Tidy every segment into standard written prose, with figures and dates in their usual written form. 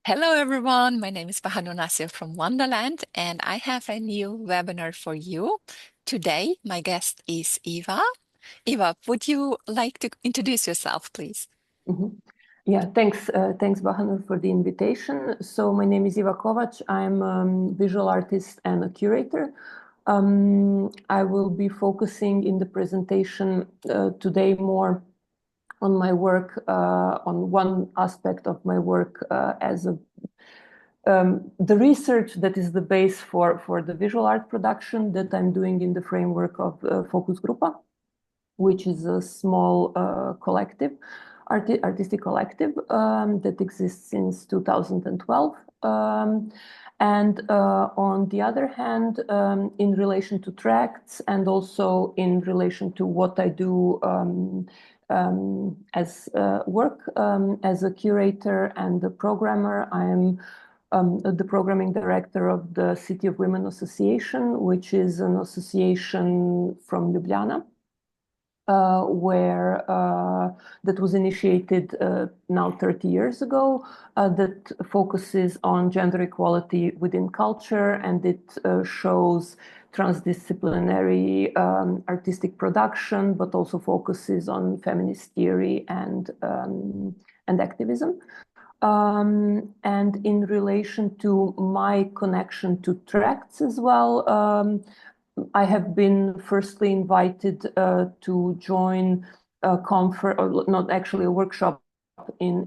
Hello, everyone. My name is Bahanu Nasir from Wonderland, and I have a new webinar for you. Today, my guest is Iva. Iva, would you like to introduce yourself, please? Mhm. Yeah, thanks, Bahanu, for the invitation. So my name is Iva Kovac. I'm a visual artist and a curator. I will be focusing in the presentation today more on my work, on one aspect of my work as the research that is the base for the visual art production that I'm doing in the framework of Focus Grupa, which is a small artistic collective that exists since 2012. And on the other hand, in relation to tracts and also in relation to what I do as work as a curator and a programmer, I am the programming director of the City of Women Association, which is an association from Ljubljana where that was initiated now 30 years ago, that focuses on gender equality within culture, and it shows transdisciplinary artistic production, but also focuses on feminist theory and activism. And in relation to my connection to tracts as well, I have been firstly invited to join a conference, or not actually a workshop in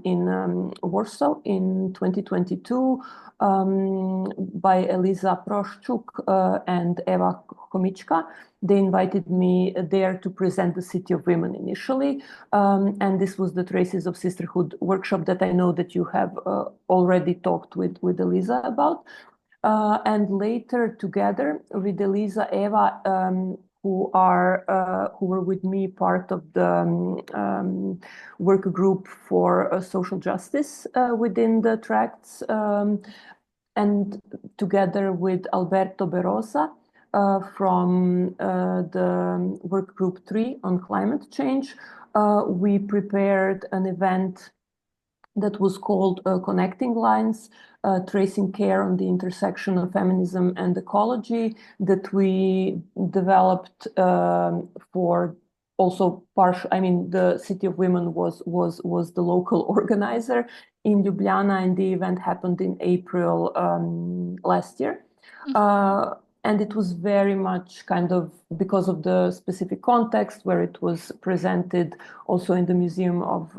Warsaw in 2022 by Eliza Proszczuk and Eva Komiczka. They invited me there to present the City of Women initially. And this was the Traces of Sisterhood workshop that I know that you have already talked with Eliza about. And later, together with Elisa, Eva, who were with me part of the work group for social justice within the tracts, and together with Alberto Berosa from the work group 3 on climate change, we prepared an event that was called Connecting Lines, Tracing Care on the Intersection of Feminism and Ecology, that we developed for also partial. I mean, the City of Women was the local organizer in Ljubljana, and the event happened in April last year. And it was very much kind of because of the specific context where it was presented also in the Museum of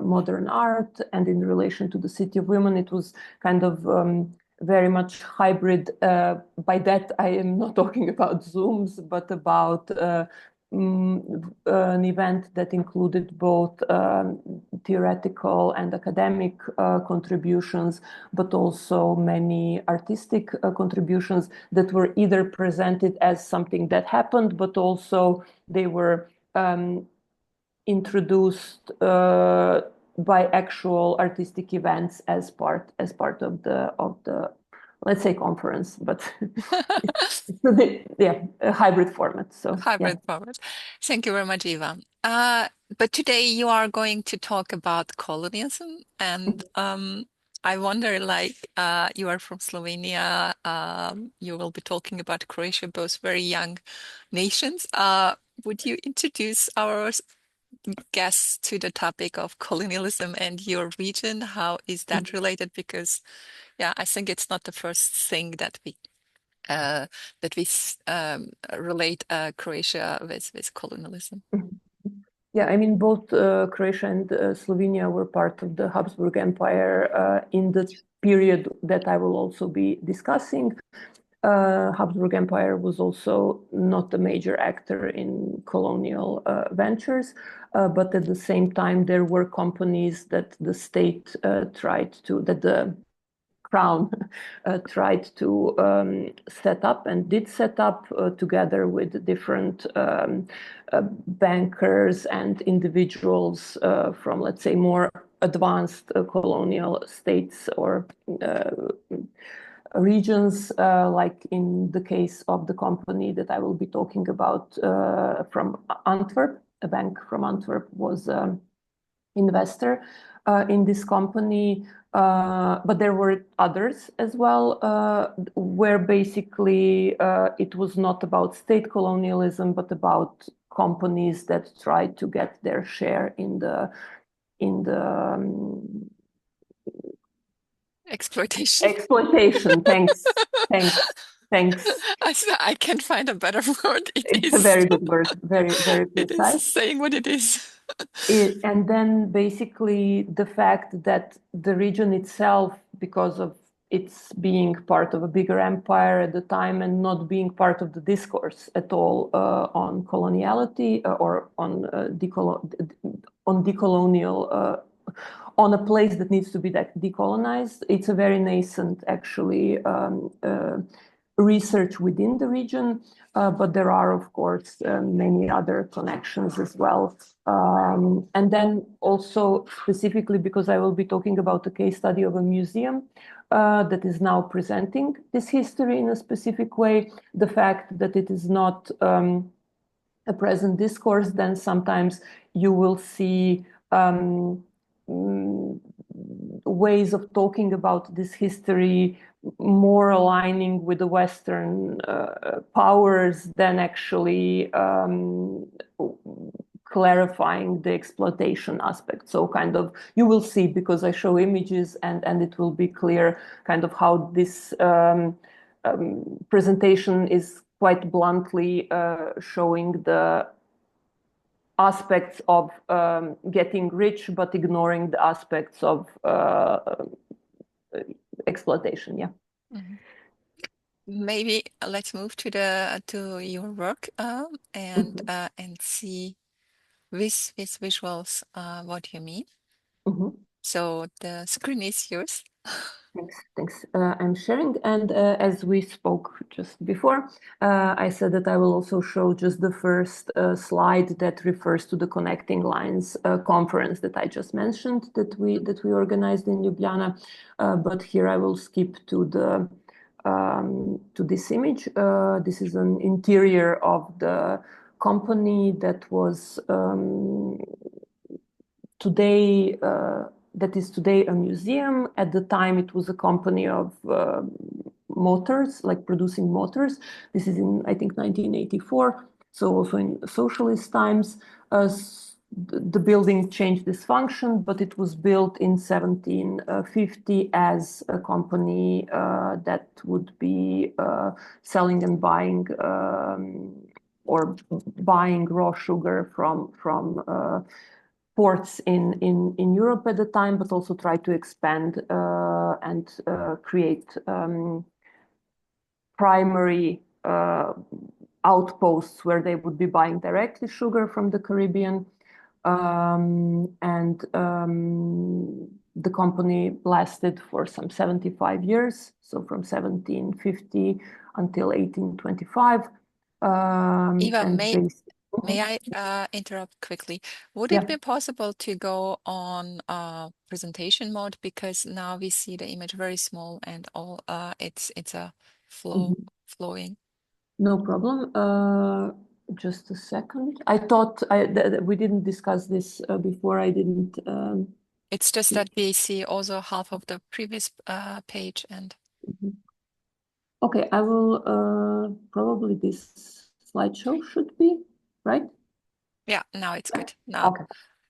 Modern Art and in relation to the City of Women. It was kind of very much hybrid. By that, I am not talking about Zooms, but about an event that included both theoretical and academic contributions, but also many artistic contributions that were either presented as something that happened, but also they were introduced by actual artistic events as part of the let's say conference, but yeah, a hybrid format. So yeah. Hybrid format. Thank you very much, Iva. But today you are going to talk about colonialism, and I wonder, you are from Slovenia, you will be talking about Croatia, both very young nations. Would you introduce our guests to the topic of colonialism and your region? How is that related? Because, yeah, I think it's not the first thing uh, that we relate Croatia with colonialism. Yeah, I mean, both Croatia and Slovenia were part of the Habsburg Empire in the period that I will also be discussing. Habsburg Empire was also not a major actor in colonial ventures, but at the same time, there were companies that the state that the crown tried to set up and did set up together with different bankers and individuals from, let's say, more advanced colonial states or regions, like in the case of the company that I will be talking about from Antwerp. A bank from Antwerp was investor in this company, but there were others as well, where basically it was not about state colonialism, but about companies that tried to get their share in the Exploitation. exploitation. Thanks, thanks. I can't find a better word. It It's a is. very good word, very, very It is precise. saying what it is. And then basically the fact that the region itself, because of its being part of a bigger empire at the time and not being part of the discourse at all on coloniality or on decolonial on a place that needs to be decolonized. It's a very nascent, actually, research within the region, but there are, of course, many other connections as well. And then also specifically because I will be talking about a case study of a museum that is now presenting this history in a specific way, the fact that it is not a present discourse, then sometimes you will see mm, ways of talking about this history more aligning with the Western powers than actually clarifying the exploitation aspect. So kind of you will see because I show images and it will be clear kind of how this presentation is quite bluntly showing the aspects of getting rich, but ignoring the aspects of exploitation. Yeah. Mhm. Maybe let's move to your work Mhm. and see with visuals what you mean. Mhm. So the screen is yours. Thanks. Thanks. I'm sharing. And as we spoke just before, I said that I will also show just the first slide that refers to the Connecting Lines conference that I just mentioned that we organized in Ljubljana. But here I will skip to this image. This is an interior of the company that was today that is today a museum. At the time, it was a company of motors, like producing motors. This is in, I think, 1984. So also in socialist times, the building changed its function, but it was built in 1750 as a company that would be selling and buying or buying raw sugar from ports in Europe at the time, but also try to expand and create primary outposts where they would be buying directly sugar from the Caribbean. And the company lasted for some 75 years, so from 1750 until 1825. Eva, And may I interrupt quickly? Would it yeah. be possible to go on presentation mode because now we see the image very small and all it's a Mhm. flowing. No problem. Just a second. I thought we didn't discuss this before. I didn't. It's just that we see also half of the previous page and Mhm. Okay, I will probably this slideshow should be right. yeah, now it's Yeah. good. Now Okay.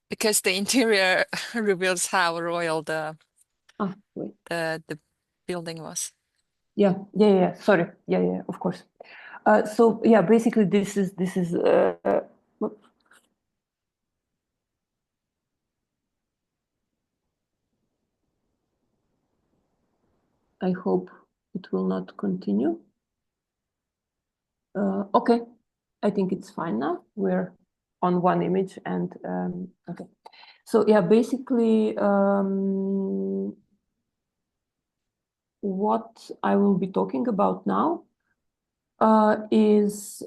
because the interior reveals how royal Ah, wait. the building was. Yeah, yeah, yeah. Sorry. Yeah, yeah, of course. So yeah, basically this is whoops. I hope it will not continue. Okay, I think it's fine now. We're on one image and okay. So yeah, basically what I will be talking about now is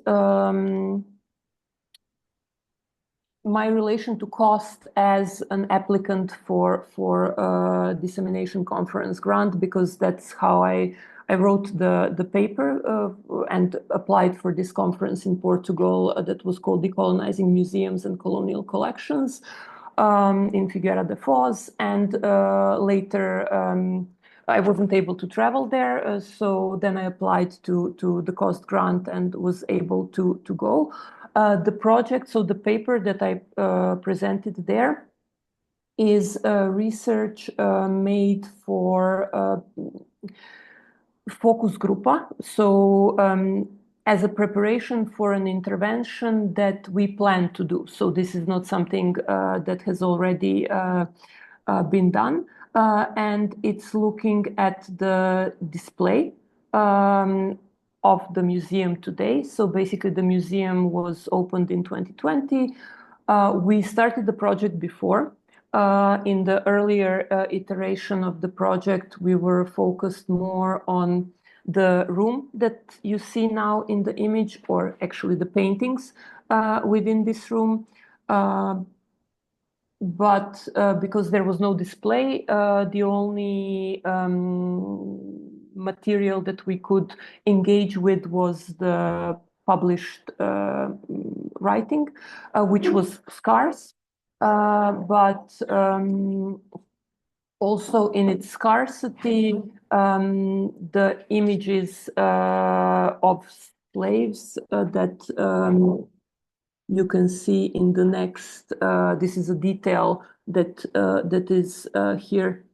my relation to cost as an applicant for dissemination conference grant, because that's how I wrote the paper and applied for this conference in Portugal that was called Decolonizing Museums and Colonial Collections. in Figueira da Foz, and later I wasn't able to travel there, so then I applied to the cost grant and was able to go. The project, so the paper that I presented there is research made for focus group. So as a preparation for an intervention that we plan to do. So this is not something that has already been done. And it's looking at the display of the museum today. So basically the museum was opened in 2020. We started the project before. In the earlier iteration of the project, we were focused more on the room that you see now in the image, or actually the paintings within this room. But because there was no display, the only material that we could engage with was the published writing, which was scarce. But also in its scarcity, the images of slaves that you can see in the next. This is a detail that is here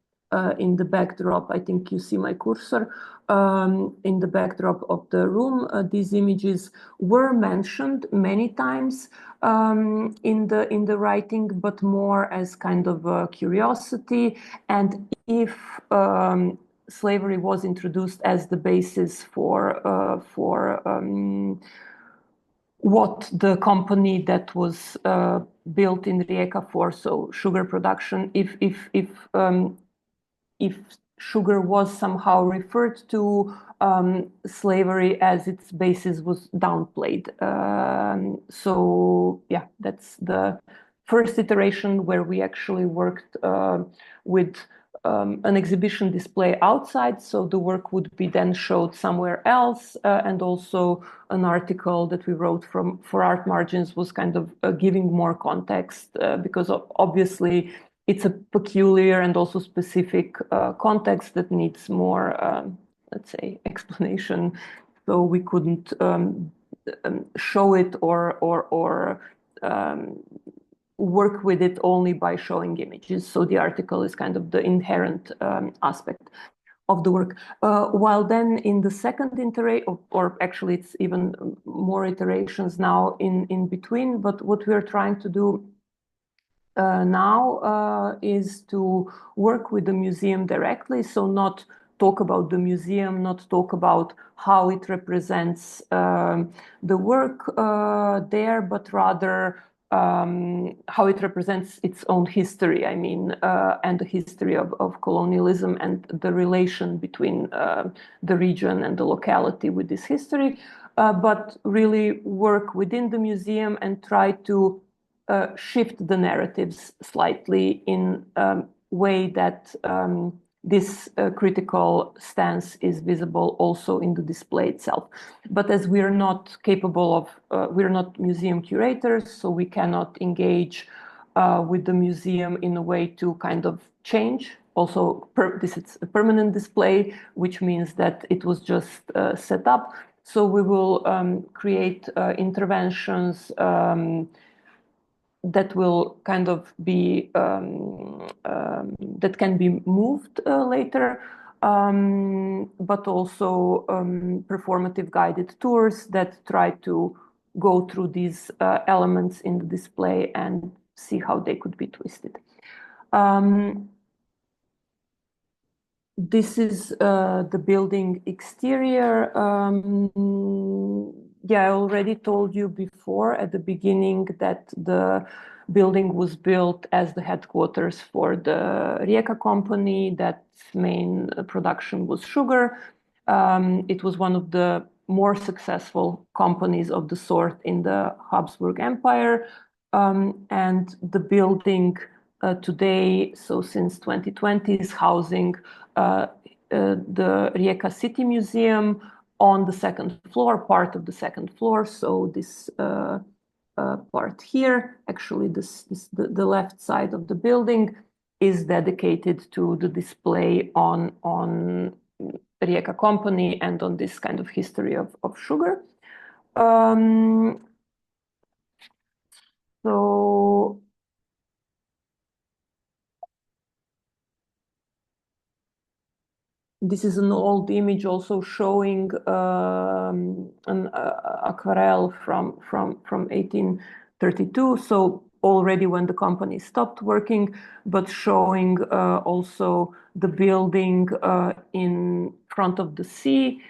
in the backdrop. I think you see my cursor in the backdrop of the room. These images were mentioned many times in the writing, but more as kind of a curiosity. And if slavery was introduced as the basis for what the company that was built in Rijeka for, so sugar production, if sugar was somehow referred to, slavery as its basis was downplayed. So yeah, that's the first iteration where we actually worked with an exhibition display outside, so the work would be then showed somewhere else, and also an article that we wrote for Art Margins was kind of giving more context, because obviously it's a peculiar and also specific context that needs more, let's say, explanation. So we couldn't show it or work with it only by showing images. So the article is kind of the inherent aspect of the work. While then in the second iteration, or actually it's even more iterations now in between, but what we're trying to do now is to work with the museum directly, so not talk about the museum, not talk about how it represents the work there, but rather how it represents its own history, I mean, and the history of colonialism and the relation between the region and the locality with this history, but really work within the museum and try to shift the narratives slightly in a way that this critical stance is visible also in the display itself. But as we are not capable of, we're not museum curators, so we cannot engage with the museum in a way to kind of change. Also, this is a permanent display, which means that it was just set up. So we will create interventions that will kind of be that can be moved later, but also performative guided tours that try to go through these elements in the display and see how they could be twisted. This is the building exterior. Yeah, I already told you before at the beginning that the building was built as the headquarters for the Rijeka company. That main production was sugar. It was one of the more successful companies of the sort in the Habsburg Empire. And the building today, so since 2020, is housing the Rijeka City Museum on the second floor, part of the second floor. So this part here. Actually, the left side of the building is dedicated to the display on Rijeka company and on this kind of history of sugar. So this is an old image also showing an aquarelle from 1832. So already when the company stopped working, but showing also the building in front of the sea.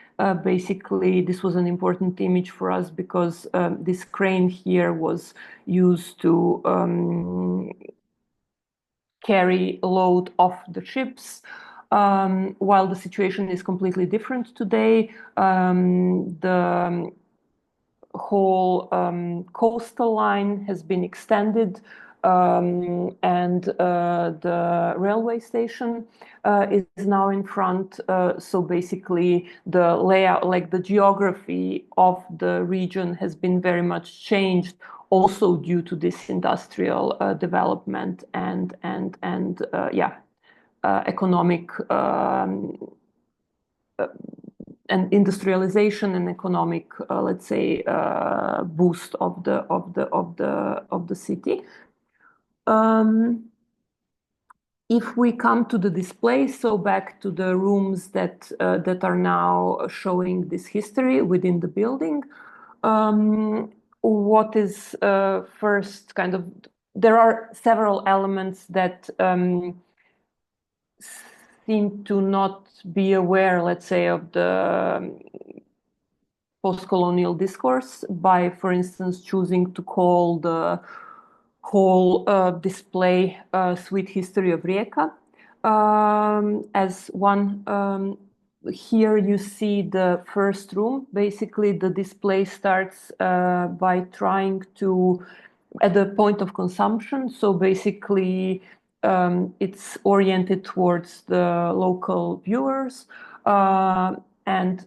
Basically, this was an important image for us because this crane here was used to carry a load off the ships. While the situation is completely different today, the whole coastal line has been extended, and the railway station is now in front. So basically, the layout, like the geography of the region, has been very much changed, also due to this industrial development and yeah, economic and industrialization and economic, let's say, boost of the city. If we come to the display, so back to the rooms that are now showing this history within the building. What is first kind of, there are several elements that seem to not be aware, let's say, of the post-colonial discourse by, for instance, choosing to call the whole display Sweet History of Rijeka. As one, here you see the first room. Basically, the display starts by trying to, at the point of consumption. So basically, it's oriented towards the local viewers and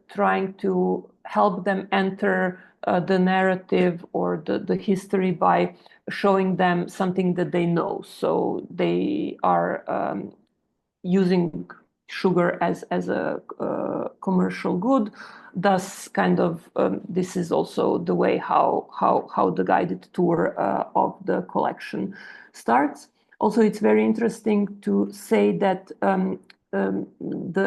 trying to help them enter the narrative or the history by showing them something that they know. So they are using sugar as a commercial good. Thus, kind of, this is also the way how the guided tour of the collection starts. Also, it's very interesting to say that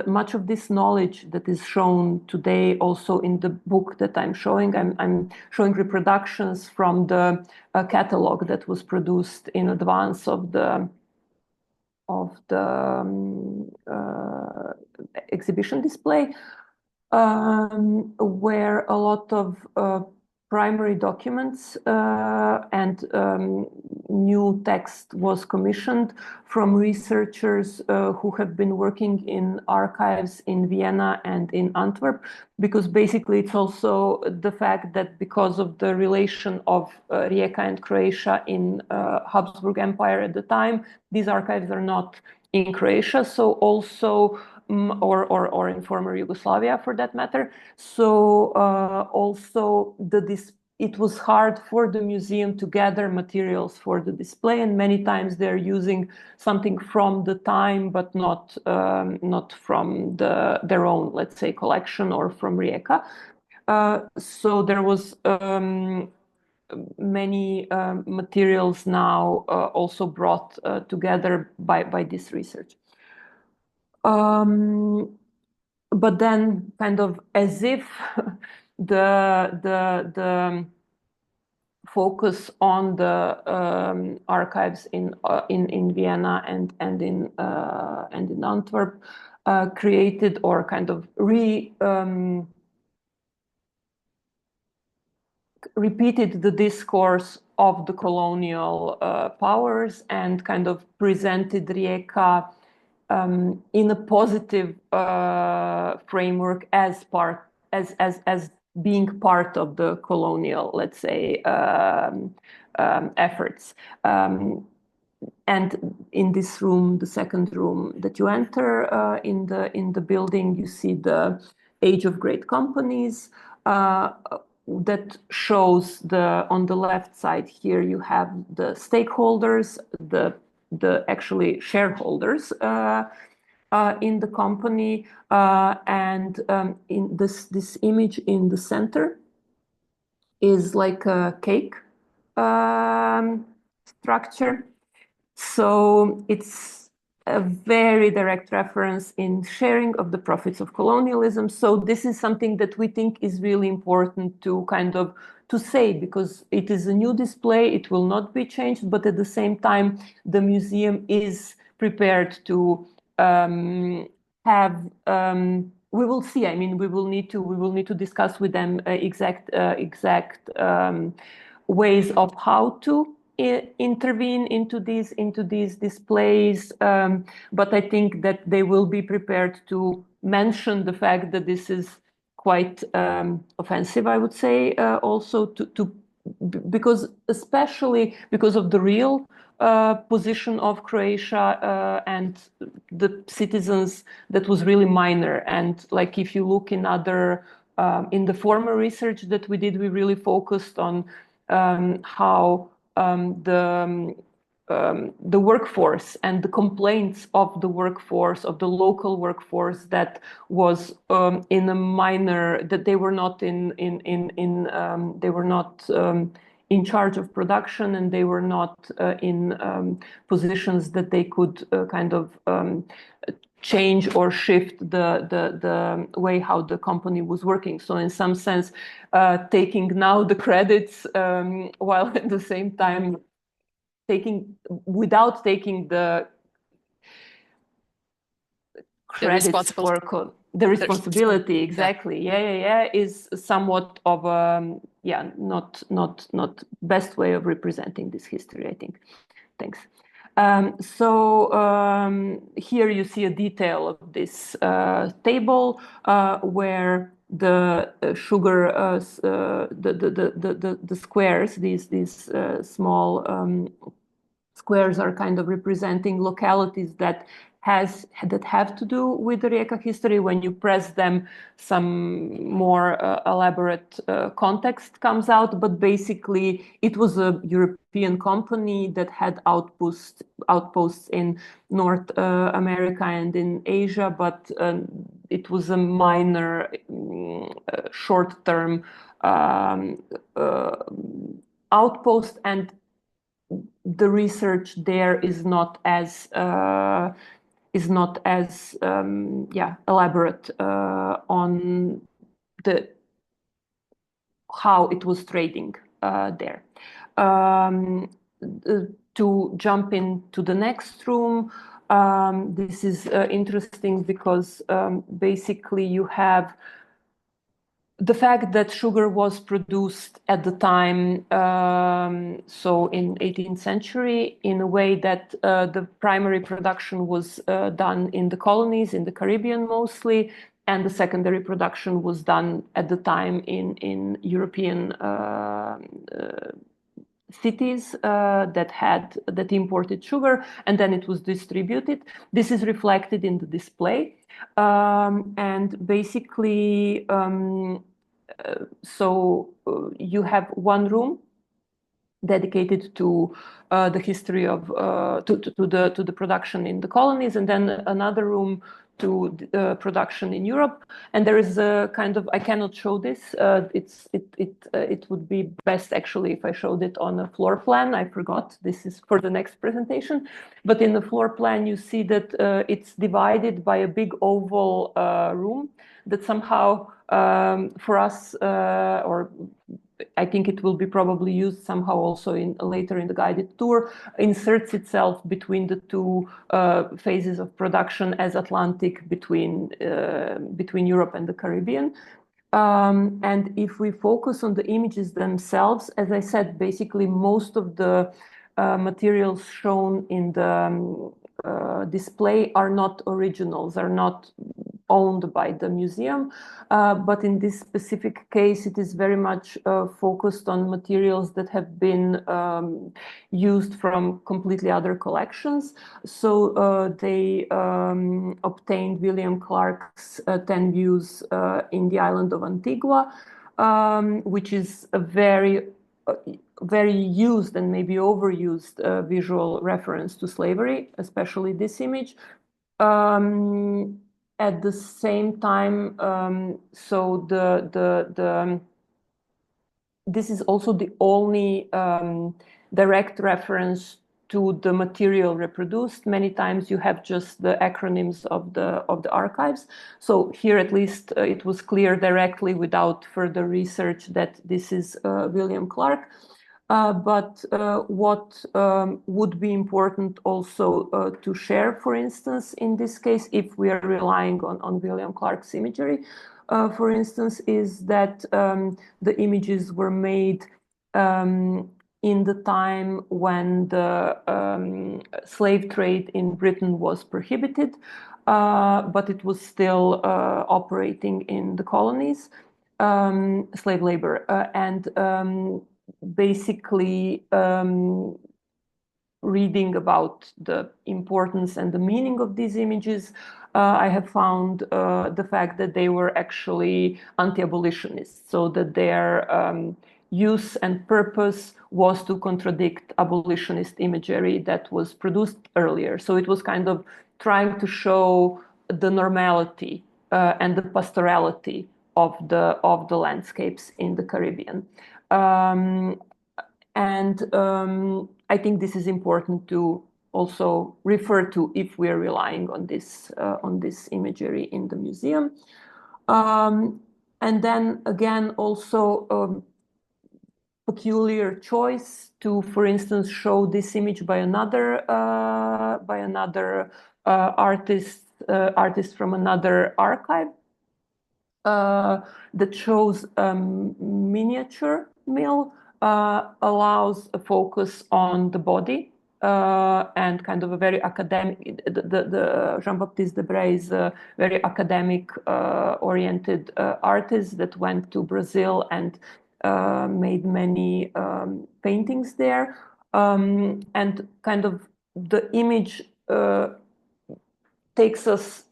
much of this knowledge that is shown today also in the book that I'm showing, I'm showing reproductions from the catalog that was produced in advance of the exhibition display, where a lot of primary documents and new text was commissioned from researchers who have been working in archives in Vienna and in Antwerp, because basically it's also the fact that because of the relation of Rijeka and Croatia in Habsburg Empire at the time, these archives are not in Croatia, so also or in former Yugoslavia for that matter. So also it was hard for the museum to gather materials for the display, and many times they're using something from the time, but not from their own, let's say, collection or from Rijeka. So there was many materials now also brought together by this research. But then, kind of as if the focus on the archives in Vienna and in Antwerp created or kind of repeated the discourse of the colonial powers and kind of presented Rijeka in a positive framework as being part of the colonial, let's say, efforts. And in this room, the second room that you enter in the building, you see the age of great companies. that shows on the left side here you have the stakeholders, the actually shareholders in the company, and in this image in the center is like a cake structure. So it's a very direct reference in sharing of the profits of colonialism. So this is something that we think is really important to kind of to say, because it is a new display, it will not be changed, but at the same time, the museum is prepared to have we will see. I mean, we will need to discuss with them exact ways of how to intervene into these displays. But I think that they will be prepared to mention the fact that this is quite offensive, I would say, also to because especially because of the real position of Croatia and the citizens, that was really minor. And like if you look in other in the former research that we did, we really focused on how the workforce and the complaints of the workforce, of the local workforce, that was in a minor, that they were not they were not in charge of production, and they were not in positions that they could kind of change or shift the way how the company was working. So in some sense, taking now the credits while at the same time taking without taking the The credits responsible, for the the responsible. responsibility. Yeah. Exactly. Yeah, is somewhat of a yeah, not best way of representing this history, I think. Thanks. Here you see a detail of this table where the sugar, the squares, these small squares are kind of representing localities that have to do with the Rijeka history. When you press them, some more elaborate context comes out. But basically, it was a European company that had outposts in North America and in Asia, but it was a minor, short-term outpost, and the research there is not as yeah, elaborate on the how it was trading there. To jump into the next room, this is interesting because basically you have the fact that sugar was produced at the time, so in 18th century, in a way that the primary production was done in the colonies, in the Caribbean mostly, and the secondary production was done at the time in European cities that imported sugar, and then it was distributed. This is reflected in the display, and basically, you have one room dedicated to the history of to the production in the colonies, and then another room to production in Europe. And there is a kind of, I cannot show this. It would be best actually if I showed it on a floor plan. I forgot. This is for the next presentation. But in the floor plan, you see that it's divided by a big oval room that somehow for us or I think it will be probably used somehow also in later in the guided tour, inserts itself between the two phases of production as Atlantic between Europe and the Caribbean. And if we focus on the images themselves, as I said, basically most of the materials shown in the display are not originals, are not owned by the museum. But in this specific case, it is very much focused on materials that have been used from completely other collections. So they obtained William Clark's 10 views in the island of Antigua. which is a uh, very used and maybe overused visual reference to slavery, especially this image. At the same time, so the this is also the only direct reference to the material reproduced. Many times you have just the acronyms of the archives. So here at least it was clear directly without further research that this is William Clark. But what would be important also to share, for instance, in this case, if we are relying on William Clark's imagery, for instance, is that the images were made in the time when the slave trade in Britain was prohibited, but it was still operating in the colonies, slave labor. And basically, reading about the importance and the meaning of these images, I have found the fact that they were actually anti-abolitionists, so that their use and purpose was to contradict abolitionist imagery that was produced earlier. So it was kind of trying to show the normality and the pastorality of the landscapes in the Caribbean. Um, and I think this is important to also refer to if we're relying on this imagery in the museum. Um, and then again, also peculiar choice to, for instance, show this image by another artist from another archive that shows miniature mill, allows a focus on the body and kind of a very academic. The Jean-Baptiste Debray is a very academic oriented artist that went to Brazil and made many paintings there. And kind of the image takes us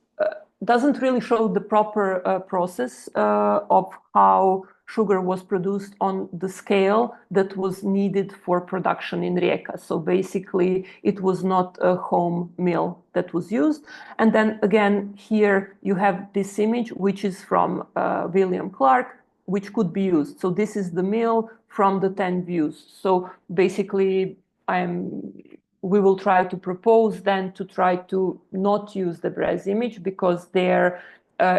doesn't really show the proper process of how sugar was produced on the scale that was needed for production in Rijeka. So basically, it was not a home mill that was used. And then again, here you have this image, which is from William Clark, which could be used. So this is the mill from the 10 views. So basically, we will try to propose then to try to not use the Brez image, because there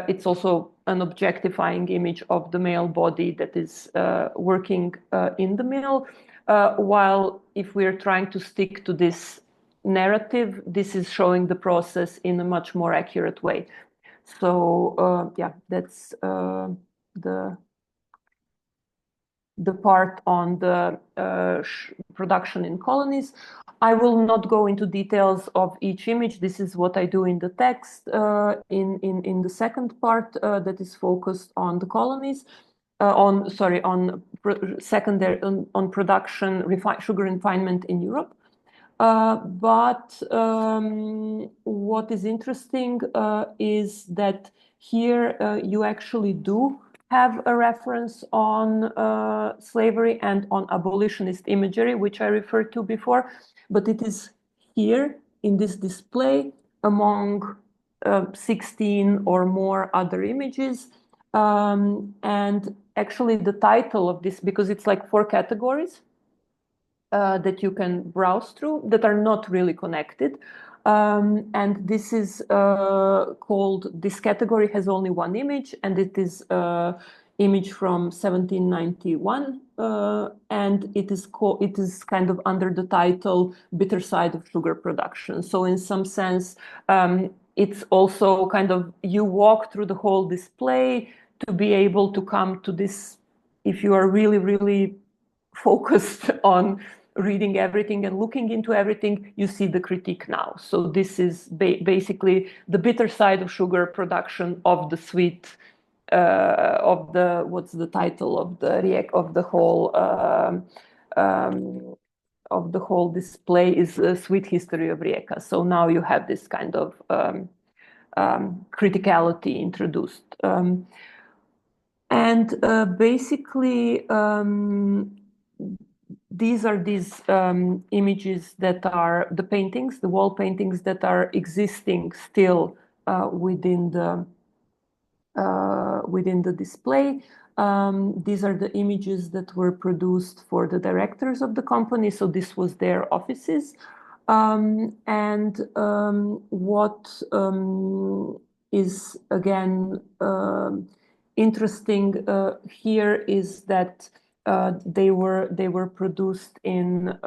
it's also an objectifying image of the male body that is working in the mill. While if we're trying to stick to this narrative, this is showing the process in a much more accurate way. So yeah, that's the part on the production in colonies. I will not go into details of each image. This is what I do in the text in the second part that is focused on the colonies, on secondary on production, sugar refinement in Europe. But what is interesting is that here you actually do have a reference on slavery and on abolitionist imagery, which I referred to before, but it is here in this display among 16 or more other images. And actually the title of this, because it's like 4 categories, that you can browse through that are not really connected. And this is called, this category has only one image, and it is image from 1791, and it is kind of under the title Bitter Side of Sugar Production. So in some sense, it's also kind of, you walk through the whole display to be able to come to this, if you are really, really focused on reading everything and looking into everything, you see the critique now. So this is basically the bitter side of sugar production of the sweet, of the, what's the title of the whole of the whole display is a sweet history of Rijeka. So now you have this kind of criticality introduced. And basically, these images that are the paintings, the wall paintings that are existing still within the display. These are the images that were produced for the directors of the company. So this was their offices. And what is again interesting here is that they were produced in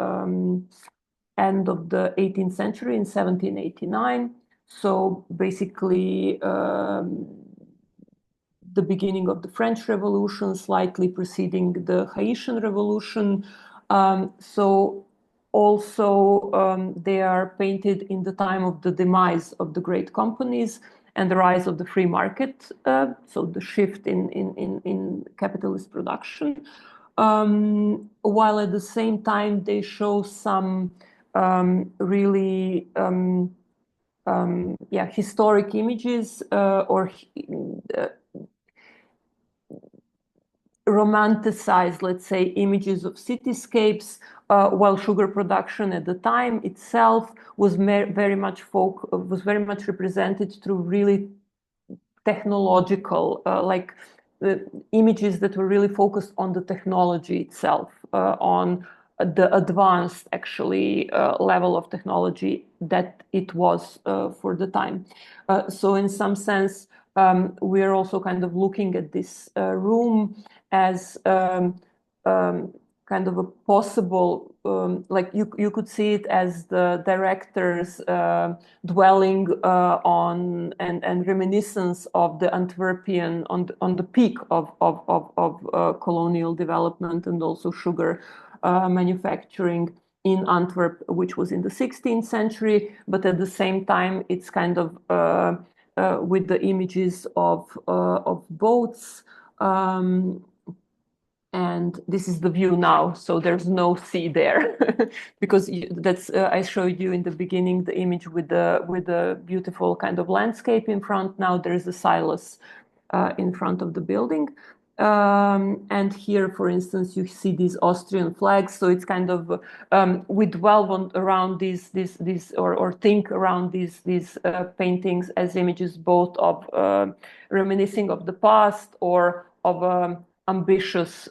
end of the 18th century in 1789. So basically, the beginning of the French Revolution, slightly preceding the Haitian Revolution. So also they are painted in the time of the demise of the great companies and the rise of the free market, so the shift in capitalist production. While at the same time they show some really historic images or romanticized, let's say, images of cityscapes, while sugar production at the time itself was very much represented through really technological, like images that were really focused on the technology itself, on the advanced actually level of technology that it was for the time. So in some sense, we're also kind of looking at this room as kind of a possible, like you could see it as the director's dwelling on and reminiscence of the Antwerpian on the peak of colonial development and also sugar manufacturing in Antwerp, which was in the 16th century, but at the same time, it's kind of with the images of boats. And this is the view now, so there's no sea there because that's I showed you in the beginning the image with the beautiful kind of landscape in front. Now there's a silos in front of the building. And here, for instance, you see these Austrian flags. So it's kind of we dwell around these or think around these paintings as images both of reminiscing of the past or of ambitious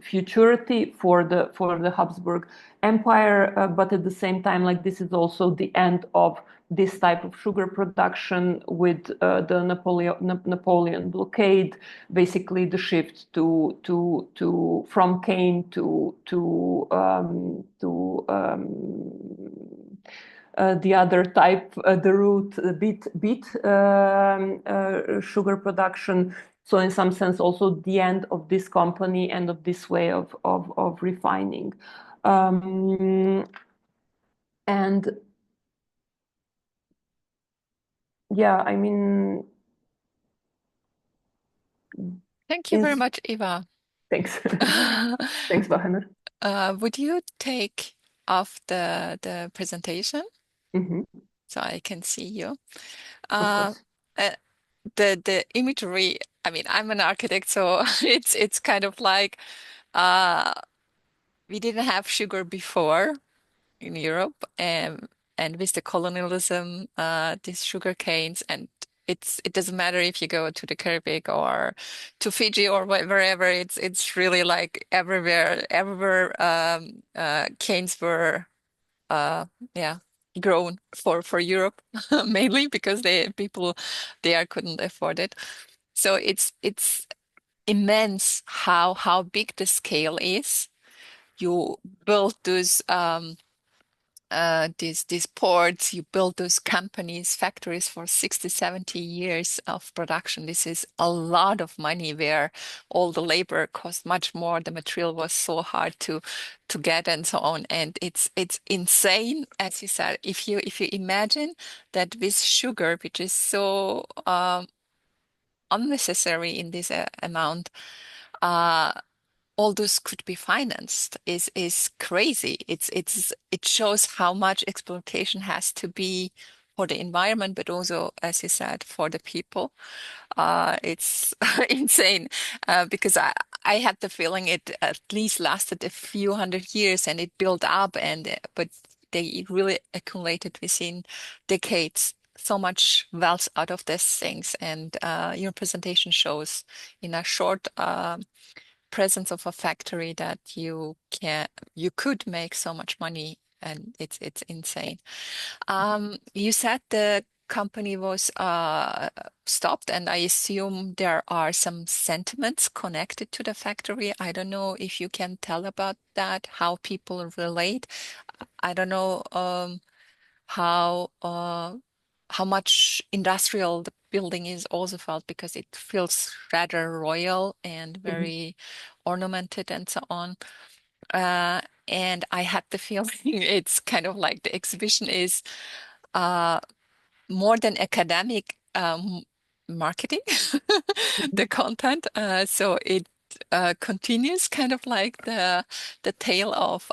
futurity for the Habsburg Empire, but at the same time, like this is also the end of this type of sugar production with the Napoleon blockade, basically the shift to from cane to the other type, the root, the beet sugar production. So in some sense, also the end of this company, end of this way of refining. And yeah, I mean, Thank you very is much, Iva. thanks. Thanks, Wagner. Would you take off the presentation Hmm. so I can see you? Of Uh, course. uh, the imagery, I mean, I'm an architect, so it's kind of like uh, we didn't have sugar before in Europe, and with the colonialism, these sugar canes, and it doesn't matter if you go to the Caribbean or to Fiji or wherever. It's really like everywhere canes were uh yeah grown for Europe mainly because people there couldn't afford it. So it's immense how big the scale is. You build these ports, you build those companies, factories for 60, 70 years of production. This is a lot of money where all the labor cost much more. The material was so hard to get and so on. And it's insane, as you said, if you imagine that with sugar, which is so unnecessary in this amount, uh, all those could be financed is crazy. It shows how much exploitation has to be for the environment, but also, as you said, for the people. It's insane because I had the feeling it at least lasted a few hundred years and it built up, and but they really accumulated within decades so much wealth out of these things. And your presentation shows in a short presence of a factory that you could make so much money, and it's insane. You said the company was stopped, and I assume there are some sentiments connected to the factory. I don't know if you can tell about that, how people relate. I don't know how how much industrial the building is also felt, because it feels rather royal and Mhm. very ornamented and so on. And I had the feeling it's kind of like the exhibition is uh, more than academic marketing, Mhm. the content. So it continues kind of like the tale of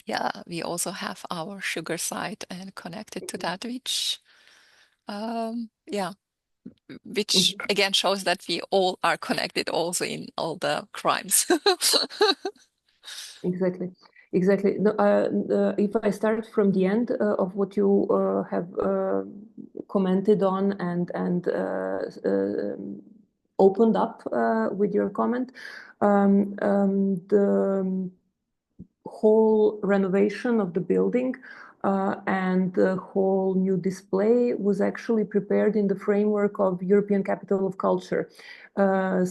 yeah, we also have our sugar side and connected to that, which yeah, which Mhm. again shows that we all are connected also in all the crimes. Exactly. Exactly. No, if I start from the end of what you have commented on and opened up with your comment, the whole renovation of the building and the whole new display was actually prepared in the framework of European Capital of Culture. And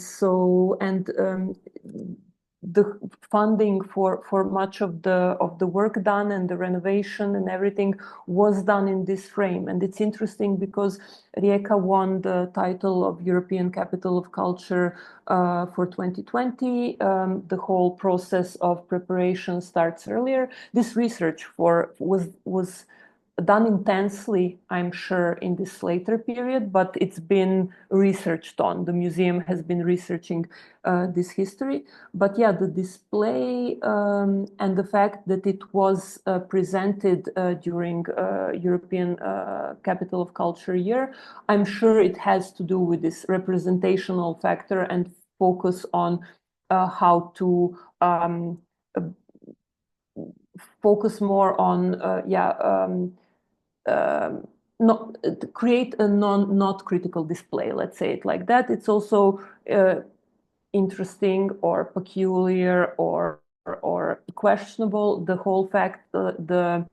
the funding for much of the work done and the renovation and everything was done in this frame. And it's interesting because Rijeka won the title of European Capital of Culture for 2020. The whole process of preparation starts earlier. This research was done intensely, I'm sure, in this later period, but it's been researched on. The museum has been researching this history. But yeah, the display and the fact that it was presented during European Capital of Culture year, I'm sure it has to do with this representational factor and focus on how to uh, focus more on um, not create a not critical display, let's say it like that. It's also interesting or peculiar or questionable, the whole fact the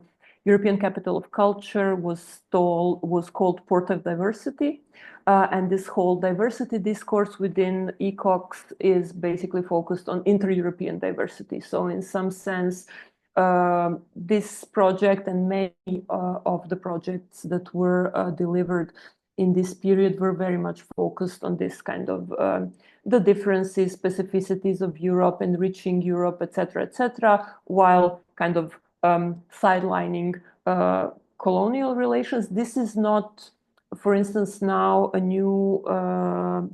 European Capital of Culture was called Port of Diversity. And this whole diversity discourse within ECOX is basically focused on inter-European diversity. So in some sense, this project and many of the projects that were delivered in this period were very much focused on this kind of the differences, specificities of Europe, enriching Europe, etc., while kind of sidelining colonial relations. This is not, for instance, now a new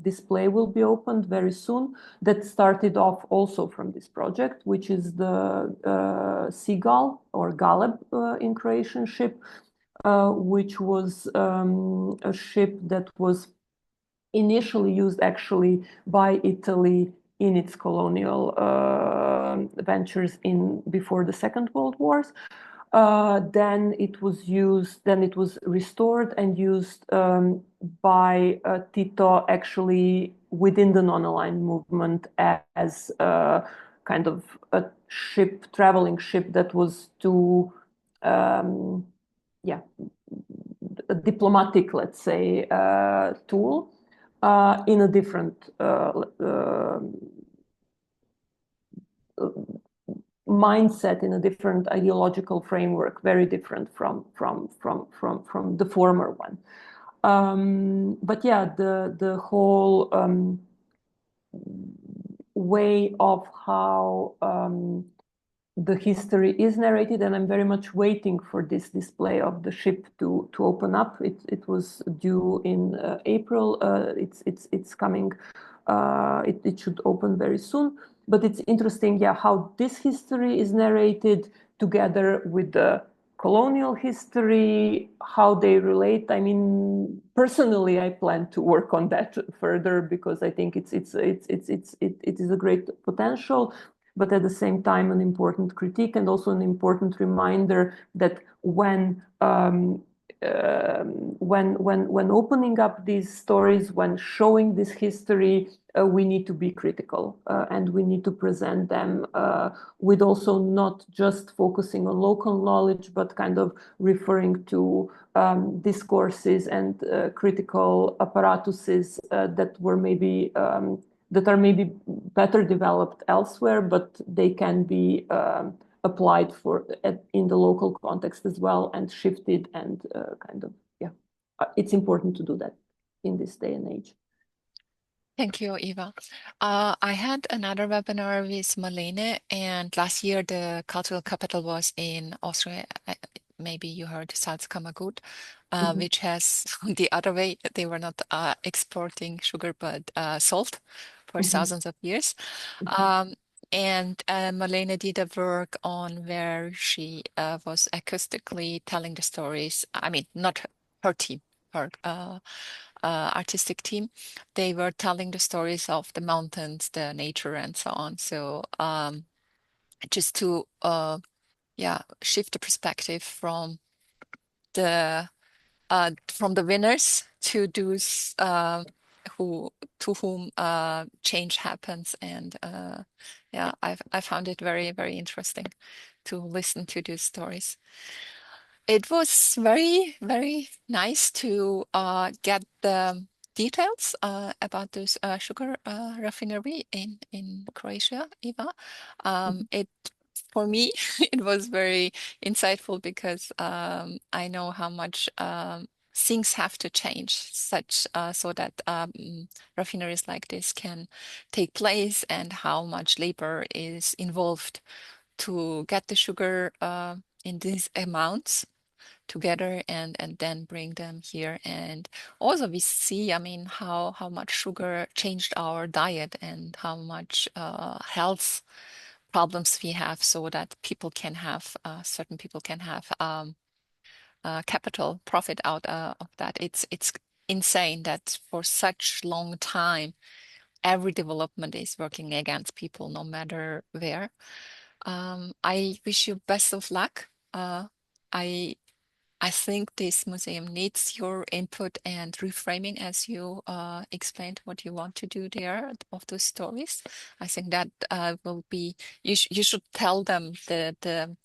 display will be opened very soon that started off also from this project, which is the Seagull or Galeb in Croatian ship, which was a ship that was initially used actually by Italy in its colonial ventures in before the Second World Wars. Then it was restored and used by Tito actually within the non-aligned movement as kind of a ship, traveling ship that was to, yeah, a diplomatic, let's say, tool in a different mindset, in a different ideological framework, very different from the former one. But yeah, the whole way of how the history is narrated, and I'm very much waiting for this display of the ship to open up. It was due in April. It's coming. It should open very soon. But it's interesting, yeah, how this history is narrated together with the colonial history, how they relate. I mean, personally, I plan to work on that further because I think it is a great potential, but at the same time, an important critique and also an important reminder that when opening up these stories, when showing this history, we need to be critical and we need to present them with also not just focusing on local knowledge, but kind of referring to discourses and critical apparatuses that are maybe better developed elsewhere, but they can be applied in the local context as well and shifted and kind of, yeah, it's important to do that in this day and age. Thank you, Eva. I had another webinar with Marlene, and last year the cultural capital was in Austria. Maybe you heard Salzkammergut, Mhm. which has the other way. They were not exporting sugar, but salt for Mhm. thousands of years. Mhm. Um, and Marlene did a work on where she was acoustically telling the stories. I mean, not her team, her artistic team. They were telling the stories of the mountains, the nature, and so on. So just to yeah, shift the perspective the from the winners to those who to whom change happens. And yeah, I found it very, very interesting to listen to these stories. It was very, very nice to get the details about this sugar refinery in Croatia, Eva. It for me it was very insightful because I know how much things have to change such so that refineries like this can take place and how much labor is involved to get the sugar in these amounts together and then bring them here. And also we see, I mean, how much sugar changed our diet and how much health problems we have, so that people can have certain people can have capital profit out of that. It's insane that for such long time every development is working against people, no matter where. I wish you best of luck. I I think this museum needs your input and reframing as you explained what you want to do there of those stories. I think that will be, you should tell them the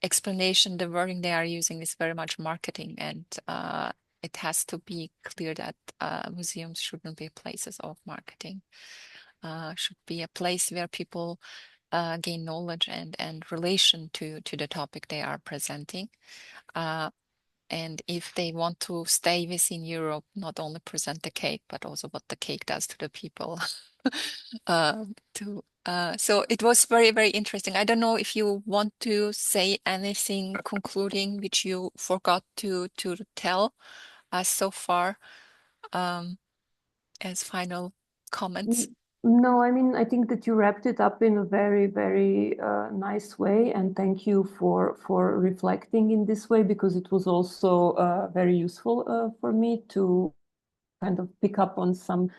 explanation, the wording they are using is very much marketing, and it has to be clear that museums shouldn't be places of marketing. Should be a place where people gain knowledge and relation to the topic they are presenting. Uh, and if they want to stay within Europe, not only present the cake, but also what the cake does to the people. So it was very, very interesting. I don't know if you want to say anything concluding which you forgot to tell us so far, um, as final comments. No, I mean, I think that you wrapped it up in a very, very nice way, and thank you for reflecting in this way because it was also very useful for me to kind of pick up on some.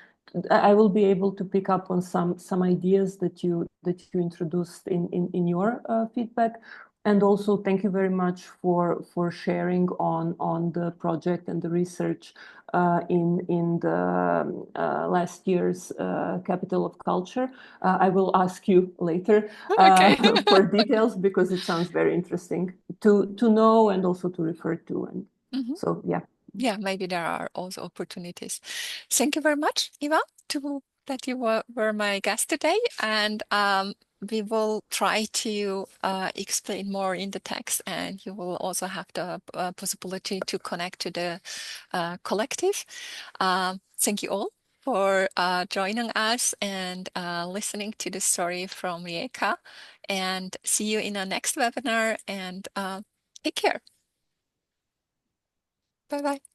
I will be able to pick up on some ideas that you introduced in your feedback. And also, thank you very much for sharing on the project and the research in the last year's Capital of Culture. I will ask you later Okay. for details because it sounds very interesting to know and also to refer to. And Mhm. so, yeah. Yeah, maybe there are also opportunities. Thank you very much, Iva, that you were my guest today. And we will try to explain more in the text, and you will also have the possibility to connect to the collective. Thank you all for joining us and listening to the story from Rijeka. And see you in our next webinar, and take care. Bye bye.